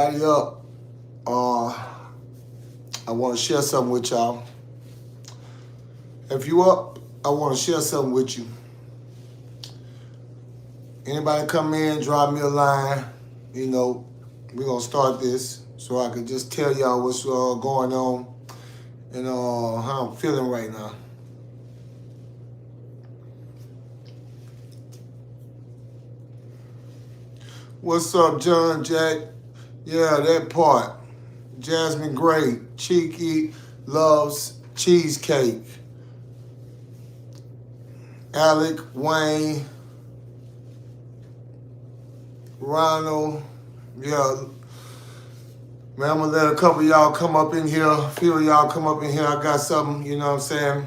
Everybody up. I want to share something with y'all. If you up, I want to share something with you. Anybody come in, drop me a line. You know, we're gonna start this so I can just tell y'all what's going on and how I'm feeling right now. What's up, John Jack? Yeah, that part. Jasmine Gray, Cheeky loves cheesecake. Alec, Wayne, Ronald, yeah. Man, I'm gonna let a couple of y'all come up in here. A few of y'all come up in here. I got something, you know what I'm saying?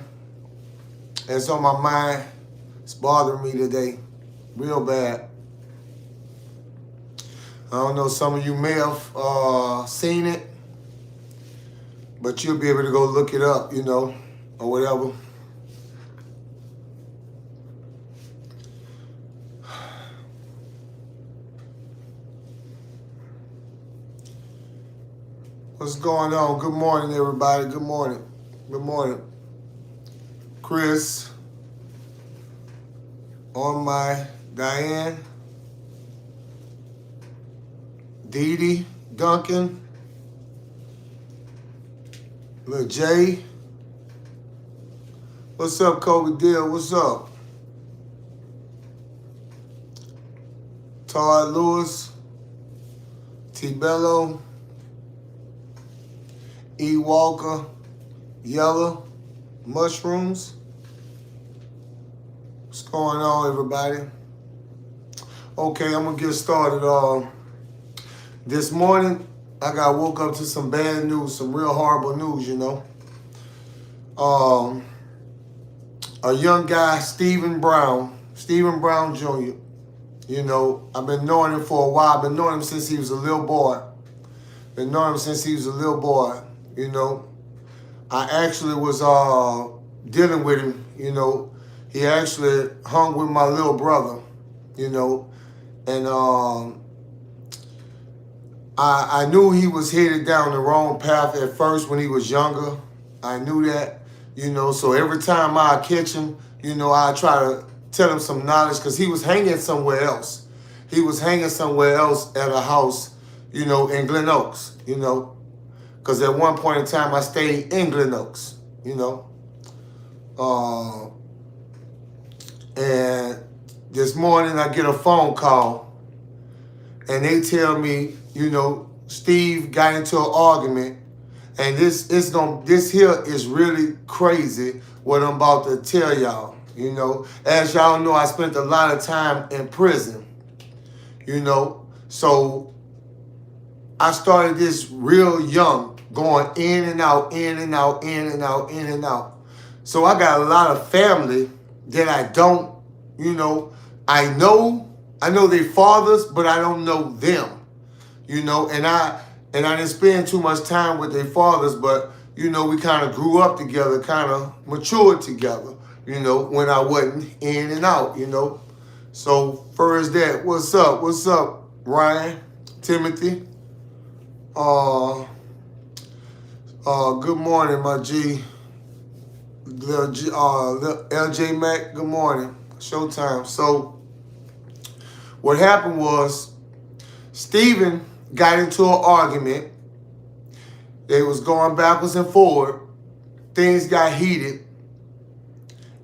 It's on my mind. It's bothering me today. Real bad. I don't know, some of you may have seen it, but you'll be able to go look it up, you know, or whatever. What's going on? Good morning, everybody. Good morning. Good morning. Chris, on my Diane, Dee Dee, Duncan, Lil J. What's up, Kobe Dill? What's up? Todd Lewis, T Bello, E Walker, Yellow, Mushrooms. What's going on, everybody? Okay, I'm gonna get started. This morning, I got woke up to some bad news, some real horrible news, you know. A young guy, Stephen Brown Jr., you know, I've been knowing him for a while. I've been knowing him since he was a little boy. You know. I actually was dealing with him, you know. He actually hung with my little brother, you know. And I knew he was headed down the wrong path at first when he was younger. I knew that, you know. So every time I catch him, you know, I try to tell him some knowledge because he was hanging somewhere else. He was hanging somewhere else at a house, you know, in Glen Oaks, you know. Because at one point in time, I stayed in Glen Oaks, you know. And this morning, I get a phone call, and they tell me, you know, Steve got into an argument, and this here is really crazy what I'm about to tell y'all. You know, as y'all know, I spent a lot of time in prison, you know, so I started this real young, going in and out, in and out, in and out, in and out. So I got a lot of family that I don't, you know, I know their fathers, but I don't know them, you know, and I didn't spend too much time with their fathers, but, you know, we kind of grew up together, kind of matured together, you know, when I wasn't in and out, you know. So first that, what's up, Ryan, Timothy? Good morning, my G. LJ Mac, good morning. Showtime. So what happened was Steven got into an argument. They was going backwards and forward. Things got heated.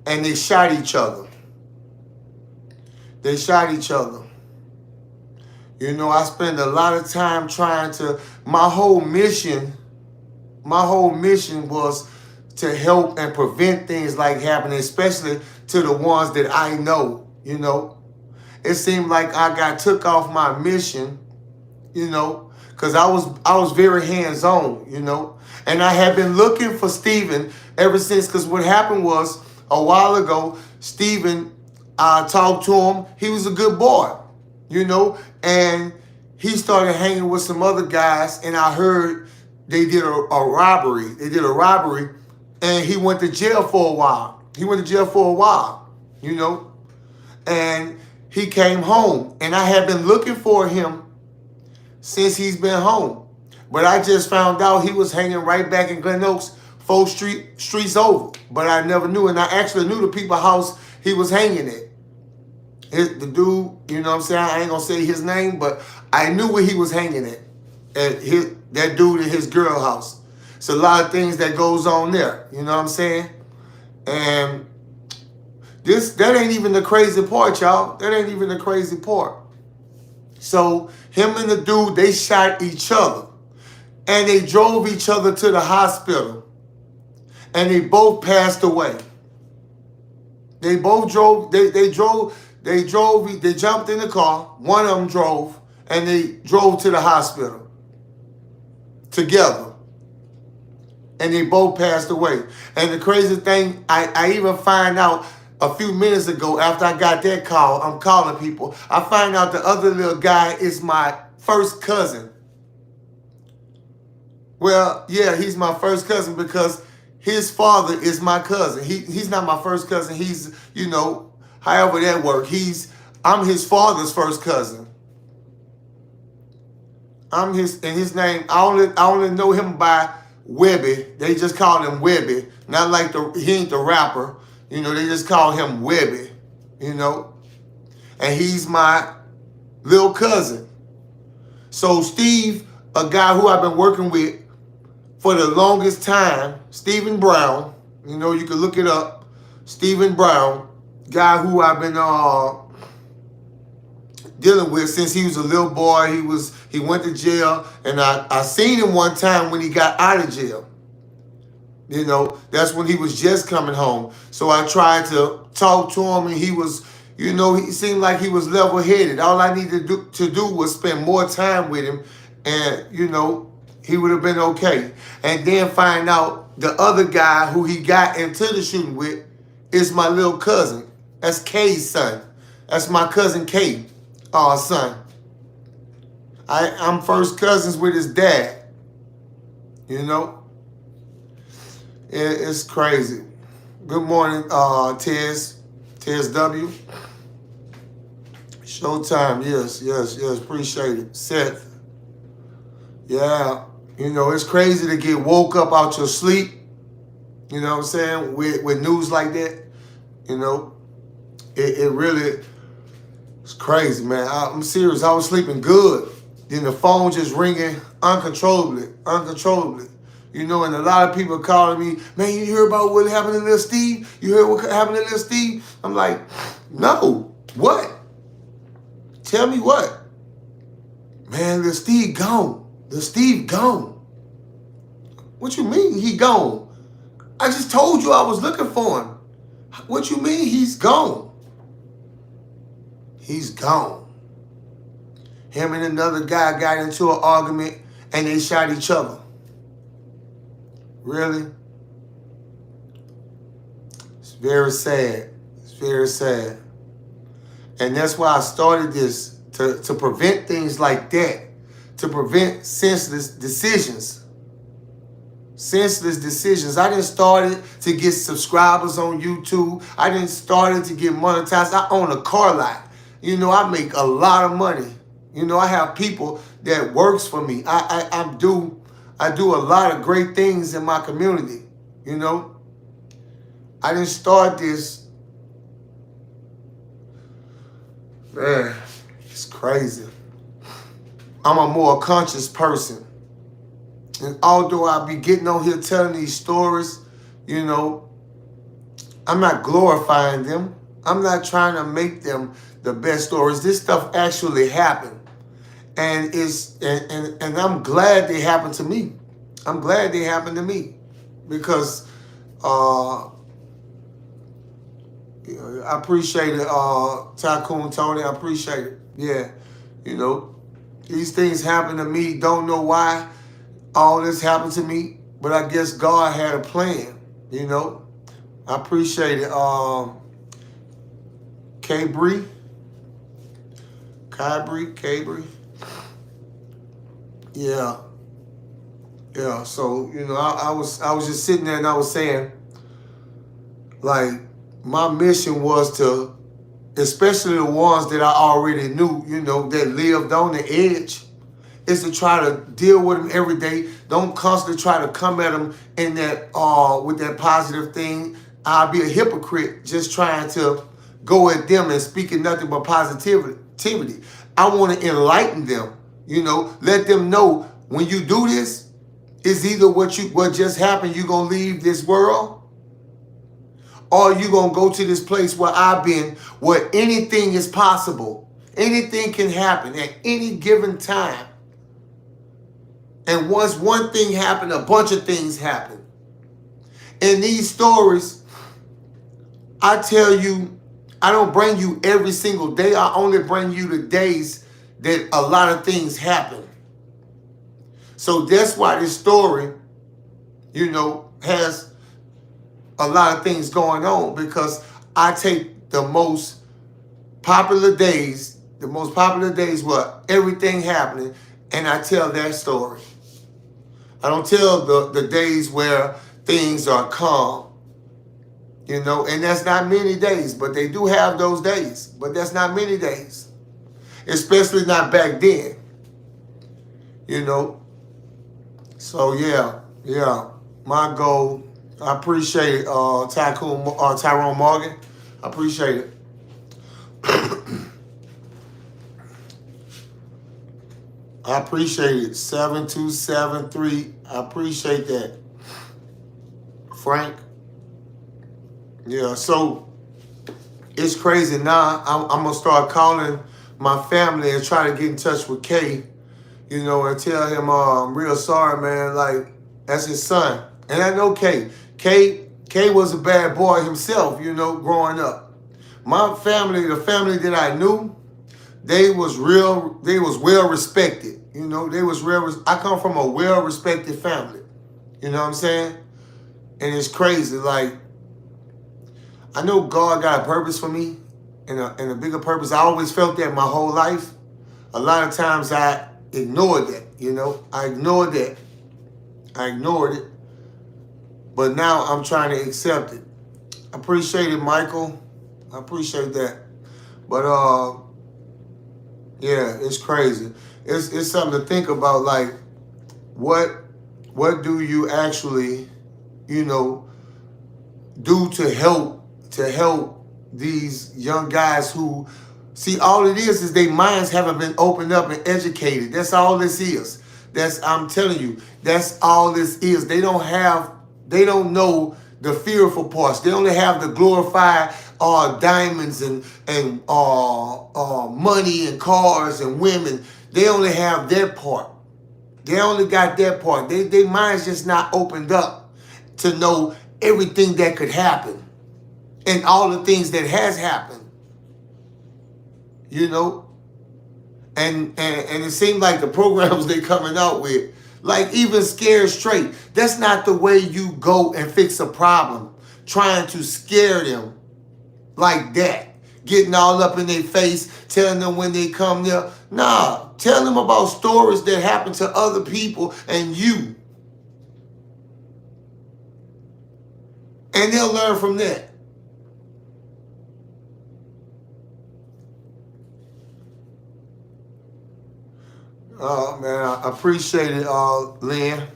And they shot each other. You know, I spend a lot of time trying to, my whole mission was to help and prevent things like happening, especially to the ones that I know, you know. It seemed like I got took off my mission, you know, because I was very hands-on, you know. And I had been looking for Stephen ever since, because what happened was a while ago, Stephen, I talked to him. He was a good boy, you know, and he started hanging with some other guys, and I heard they did a robbery. And he went to jail for a while. You know, and he came home. And I had been looking for him since he's been home. But I just found out he was hanging right back in Glen Oaks, 4th streets over. But I never knew, and I actually knew the people's house he was hanging at. The dude, you know what I'm saying? I ain't gonna say his name, but I knew where he was hanging at that dude in his girl house. It's a lot of things that goes on there, you know what I'm saying? And that ain't even the crazy part, y'all. That ain't even the crazy part. So him and the dude, they shot each other. And they drove each other to the hospital. And they both passed away. They both drove, they jumped in the car. One of them drove, and they drove to the hospital together. And they both passed away. And the crazy thing, I even find out a few minutes ago after I got that call, I'm calling people, I find out the other little guy is my first cousin. Well, yeah, he's my first cousin because his father is my cousin. He's not my first cousin. He's, you know, however that works. I'm his father's first cousin. His name, I only know him by Webby. They just call him Webby. Not like he ain't the rapper. You know, they just call him Webby, you know. And he's my little cousin. So Steve, a guy who I've been working with for the longest time, Stephen Brown, you know, you can look it up. Stephen Brown, guy who I've been dealing with since he was a little boy. He went to jail, and I seen him one time when he got out of jail. You know, that's when he was just coming home. So I tried to talk to him, and he was, you know, he seemed like he was level-headed. All I needed to do was spend more time with him, and, you know, he would have been okay. And then find out the other guy who he got into the shooting with is my little cousin. That's Kay's son. That's my cousin Kay, son. I'm first cousins with his dad, you know. It's crazy. Good morning, Tez W. Showtime, yes. Appreciate it. Seth. Yeah, you know, it's crazy to get woke up out your sleep, you know what I'm saying, with news like that. You know, it really, it's crazy, man. I'm serious. I was sleeping good. Then the phone just ringing uncontrollably. You know, and a lot of people calling me, man, you hear about what happened to Lil Steve? You heard what happened to Lil Steve? I'm like, no. What? Tell me what? Man, Lil Steve gone. Lil Steve gone. What you mean he gone? I just told you I was looking for him. What you mean he's gone? He's gone. Him and another guy got into an argument and they shot each other. Really? It's very sad. It's very sad. And that's why I started this, to prevent things like that, to prevent senseless decisions. Senseless decisions. I didn't start it to get subscribers on YouTube. I didn't start it to get monetized. I own a car lot. You know, I make a lot of money. You know, I have people that works for me. I do a lot of great things in my community, you know. I didn't start this. Man, it's crazy. I'm a more conscious person. And although I be getting on here telling these stories, you know, I'm not glorifying them. I'm not trying to make them the best stories. This stuff actually happened. And I'm glad they happened to me. I'm glad they happened to me because you know, I appreciate it, Tycoon Tony. I appreciate it. Yeah, you know, these things happen to me. Don't know why all this happened to me, but I guess God had a plan. You know, I appreciate it. K-Bree. Yeah. Yeah, so, you know, I was just sitting there and I was saying, like, my mission was to, especially the ones that I already knew, you know, that lived on the edge. is to try to deal with them every day. Don't constantly try to come at them in that with that positive thing. I'll be a hypocrite just trying to go at them and speaking nothing but positivity. I want to enlighten them, let them know when you do this, it's either what just happened, you're gonna leave this world, or you're gonna go to this place where I've been, where anything is possible. Anything can happen at any given time. And once one thing happened, a bunch of things happen. In these stories, I tell you, I don't bring you every single day. I only bring you the days that a lot of things happen. So that's why this story, has a lot of things going on, because I take the most popular days where everything happening, and I tell that story. I don't tell the days where things are calm, and that's not many days, but they do have those days, but that's not many days, especially not back then, So yeah, my goal, I appreciate it, Tyrone Morgan, I appreciate it. I appreciate it. 7273. I appreciate that. Frank. Yeah, so it's crazy now. I'm going to start calling my family and try to get in touch with Kay, and tell him, I'm real sorry, man. Like, that's his son. And I know Kay. Kay was a bad boy himself, growing up. My family, the family that I knew, they was well respected. I come from a well respected family. You know what I'm saying? And it's crazy. Like, I know God got a purpose for me and a bigger purpose. I always felt that my whole life. A lot of times I ignored that, I ignored that. I ignored it. But now I'm trying to accept it. I appreciate it, Michael. I appreciate that. But yeah, it's crazy. It's something to think about. Like, what do you actually, do to help these young guys who see, all it is their minds haven't been opened up and educated. That's all this is. I'm telling you, that's all this is. They don't know the fearful parts. They only have the glorified diamonds and money and cars and women. They only have that part. They only got that part. Their mind's just not opened up to know everything that could happen and all the things that has happened. And it seems like the programs they coming out with, like even Scared Straight, that's not the way you go and fix a problem. Trying to scare them like that. Getting all up in their face, telling them when they come there. Nah, tell them about stories that happen to other people and you. And they'll learn from that. Oh, man, I appreciate it, Lynn.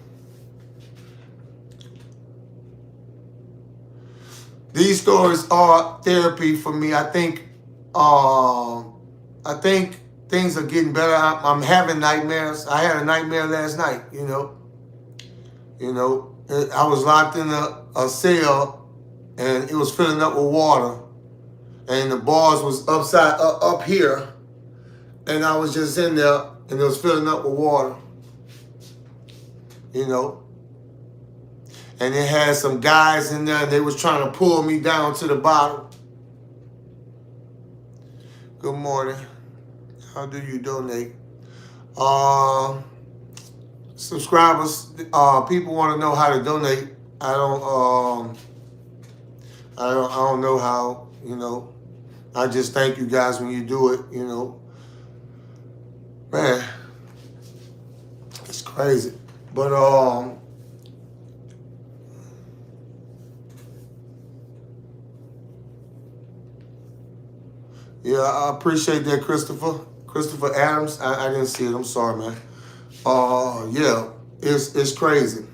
These stories are therapy for me. I think things are getting better. I'm having nightmares. I had a nightmare last night, I was locked in a cell and it was filling up with water. And the bars was up here. And I was just in there and it was filling up with water. And it had some guys in there and they was trying to pull me down to the bottom. Good morning. How do you donate? Subscribers, people want to know how to donate. I don't know how, I just thank you guys when you do it, Man, it's crazy. But yeah, I appreciate that, Christopher Adams. I didn't see it. I'm sorry, man. Yeah, it's crazy.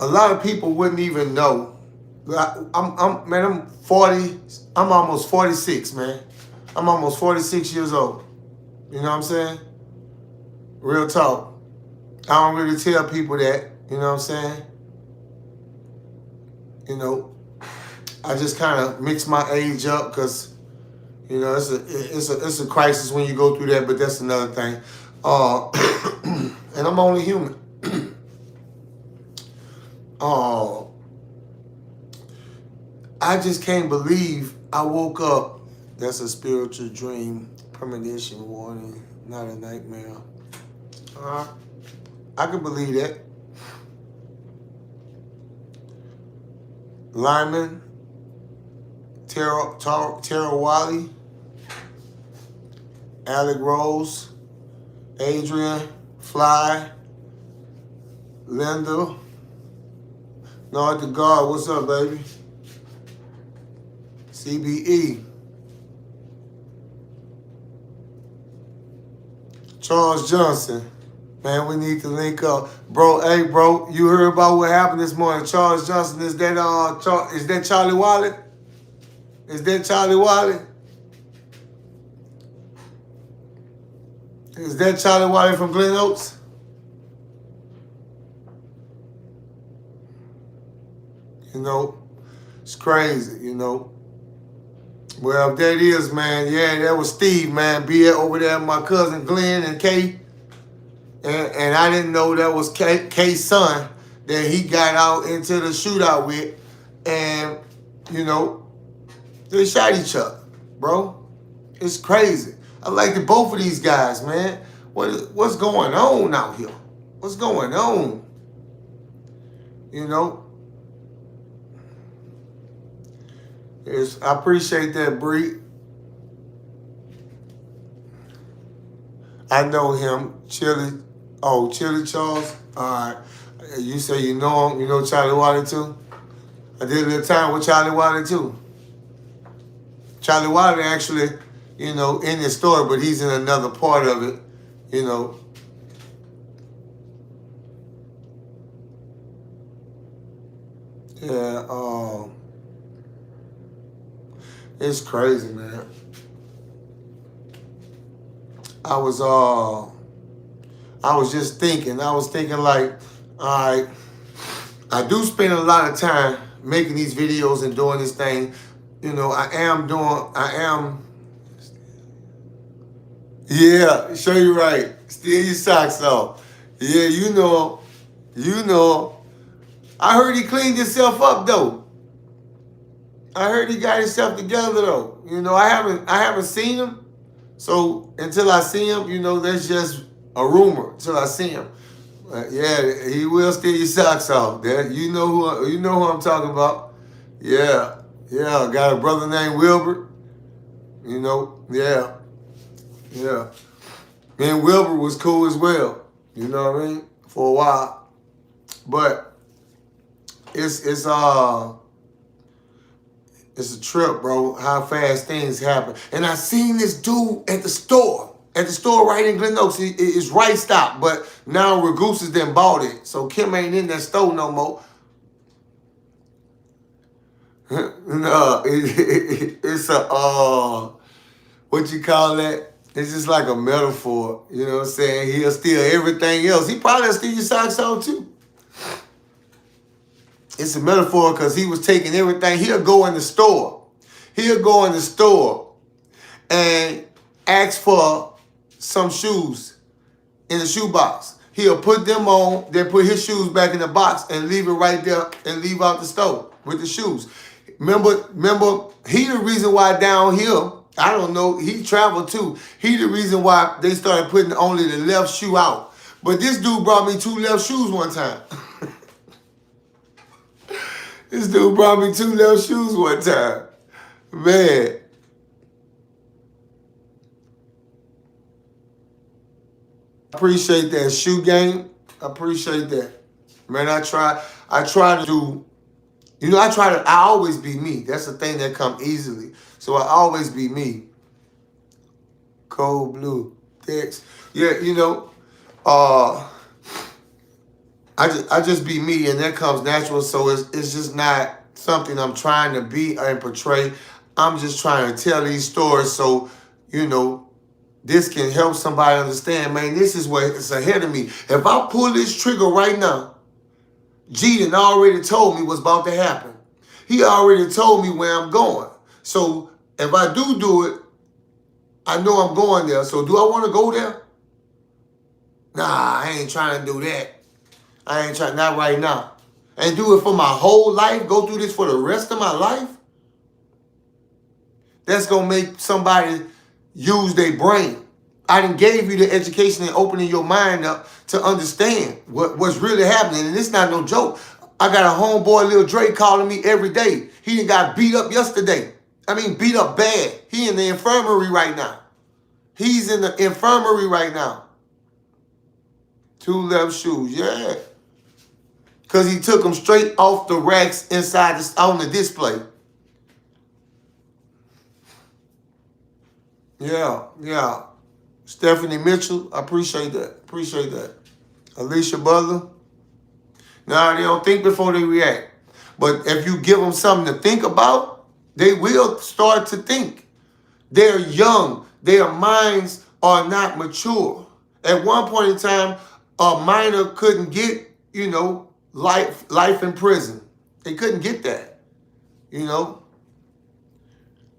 A lot of people wouldn't even know. I'm 40. I'm almost 46, man. I'm almost 46 years old. You know what I'm saying? Real talk. I don't really tell people that. You know what I'm saying? You know, I just kind of mix my age up because it's a crisis when you go through that. But that's another thing. And I'm only human. Uh, I just can't believe I woke up. That's a spiritual dream, premonition warning, not a nightmare. I can believe that. Lyman, Tara Wiley, Alec Rose, Adrian, Fly, Linda, Nard the God, what's up, baby? CBE, Charles Johnson. Man, we need to link up. Bro, hey, bro, you heard about what happened this morning. Charles Johnson, is that Charlie Wiley? Is that Charlie Wiley? Is that Charlie Wiley from Glen Oaks? You know, it's crazy, you know. Well, if that is, man, yeah, that was Steve, man. Be over there with my cousin Glenn and Kay. And I didn't know that was Kay's son that he got out into the shootout with. And, you know, they shot each other, bro. It's crazy. I like both of these guys, man. What's going on out here? What's going on? You know? I appreciate that, Bree. I know him, Chili. Oh, Chili Charles. All right. You say you know him. You know Charlie Wiley too? I did a little time with Charlie Wiley too. Charlie Wiley actually, you know, in this story, but he's in another part of it, you know. Yeah, it's crazy, man. I was just thinking. I was thinking like, all right, I do spend a lot of time making these videos and doing this thing. You know, yeah, show you right. Steal your socks off. Yeah, you know. I heard he cleaned himself up though. I heard he got himself together though. You know, I haven't seen him. So until I see him, you know, that's just a rumor. Until I see him. Yeah, he will steal your socks off. You know who I'm talking about. Yeah. Got a brother named Wilbur. You know, yeah. Me and Wilbur was cool as well. You know what I mean? For a while. But it's a trip, bro, how fast things happen. And I seen this dude at the store right in Glen Oaks. It's Right Stop, but now Ragooses then bought it. So Kim ain't in that store no more. No, it's a, what you call that? It's just like a metaphor. You know what I'm saying? He'll steal everything else. He probably steal your socks off too. It's a metaphor because he was taking everything. He'll go in the store and ask for some shoes in the shoebox. He'll put them on, then put his shoes back in the box and leave it right there and leave out the store with the shoes. Remember, he the reason why down here, I don't know, he traveled too. He the reason why they started putting only the left shoe out. But this dude brought me 2 left shoes one time. This dude brought me 2 left shoes one time. Man. I appreciate that shoe game. I appreciate that. Man, I try to do, you know, I always be me. That's the thing that come easily. So I always be me. Cold blue. Text. Yeah, you know, uh, I just be me, and that comes natural. So it's just not something I'm trying to be and portray. I'm just trying to tell these stories so you know this can help somebody understand. Man, this is what is ahead of me. If I pull this trigger right now, G done already told me what's about to happen. He already told me where I'm going. So if I do it, I know I'm going there. So do I want to go there? Nah, I ain't trying to do that. I ain't trying, not right now. And do it for my whole life, go through this for the rest of my life? That's going to make somebody use their brain. I done gave you the education and opening your mind up to understand what's really happening. And it's not no joke. I got a homeboy, Lil Dre, calling me every day. He done got beat up yesterday. I mean, beat up bad. He in the infirmary right now. He's in the infirmary right now. 2 left shoes, yeah. Because he took them straight off the racks inside on the display. Yeah. Stephanie Mitchell, I appreciate that. Alicia Butler. Now, they don't think before they react. But if you give them something to think about, they will start to think. They're young. Their minds are not mature. At one point in time, a minor couldn't get, life in prison. They couldn't get that.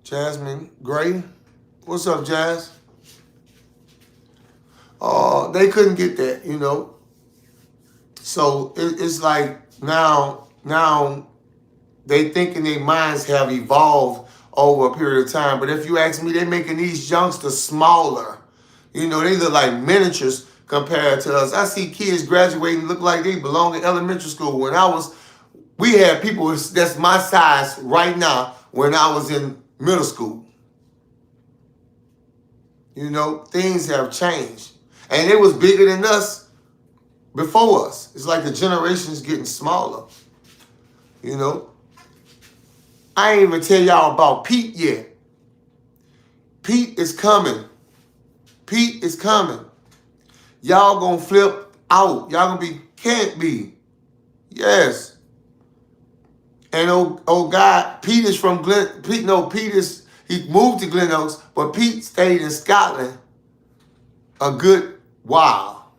Jasmine Gray. What's up, Jazz? They couldn't get that. So it's like now they thinking their minds have evolved over a period of time. But if you ask me, they're making these youngsters smaller. They look like miniatures compared to us. I see kids graduating look like they belong in elementary school. We had people that's my size right now when I was in middle school. Things have changed. And it was bigger than us before us. It's like the generation's getting smaller. I ain't even tell y'all about Pete yet. Pete is coming. Y'all gonna flip out. Y'all gonna can't be. Yes. And oh God, Pete is from he moved to Glen Oaks, but Pete stayed in Scotland a good while.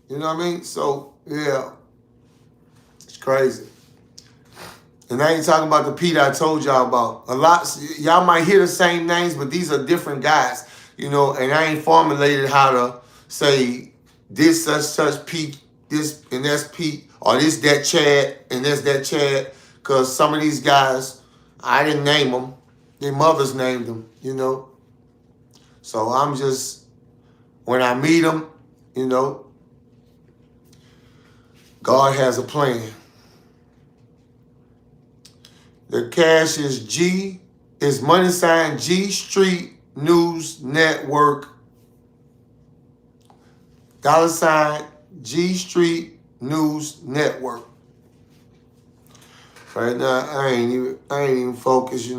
You know what I mean? So, yeah. It's crazy. And I ain't talking about the Pete I told y'all about. A lot, y'all might hear the same names, but these are different guys. And I ain't formulated how to say this such Pete, this and that's Pete, or this that Chad, and that's that Chad. Because some of these guys, I didn't name them. Their mothers named them, So I'm just, when I meet them, God has a plan. The cash is G, is money sign G Street News Network. $ G Street News Network. Right now, I ain't even focused,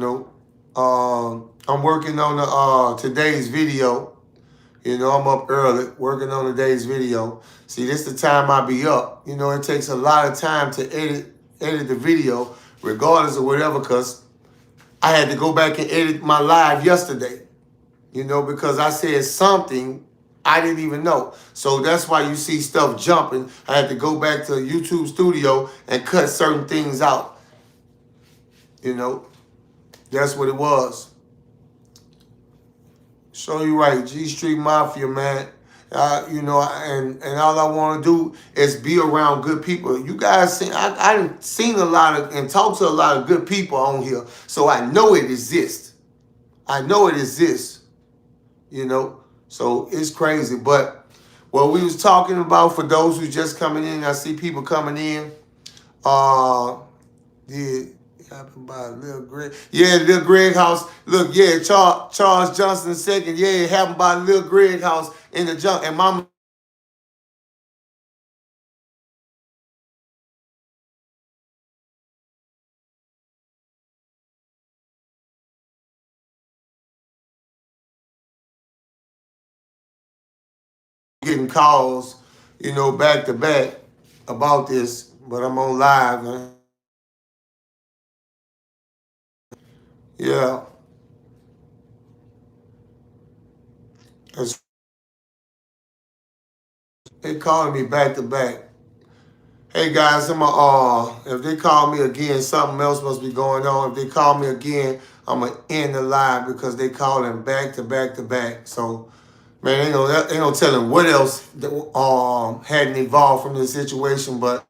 I'm working on today's video. I'm up early working on today's video. See, this is the time I be up. It takes a lot of time to edit the video, regardless of whatever, because I had to go back and edit my live yesterday, because I said something I didn't even know. So that's why you see stuff jumping. I had to go back to YouTube Studio and cut certain things out. That's what it was. So you're right, G Street Mafia, man. And all I want to do is be around good people. You guys see, I've seen a lot of and talked to a lot of good people on here, so I know it exists. So it's crazy. But what we was talking about, for those who just coming in, I see people coming in. Happened by Lil Greg. Yeah, Lil Greg house. Look, yeah, Charles Johnson II. Yeah, it happened by Lil Greg house in the junk. And mama getting calls, you know, back to back about this, but I'm on live. Yeah. They calling me back to back. Hey guys, if they call me again, something else must be going on. If they call me again, I'm gonna end the live because they calling back to back to back. So man, ain't no telling what else hadn't evolved from this situation, but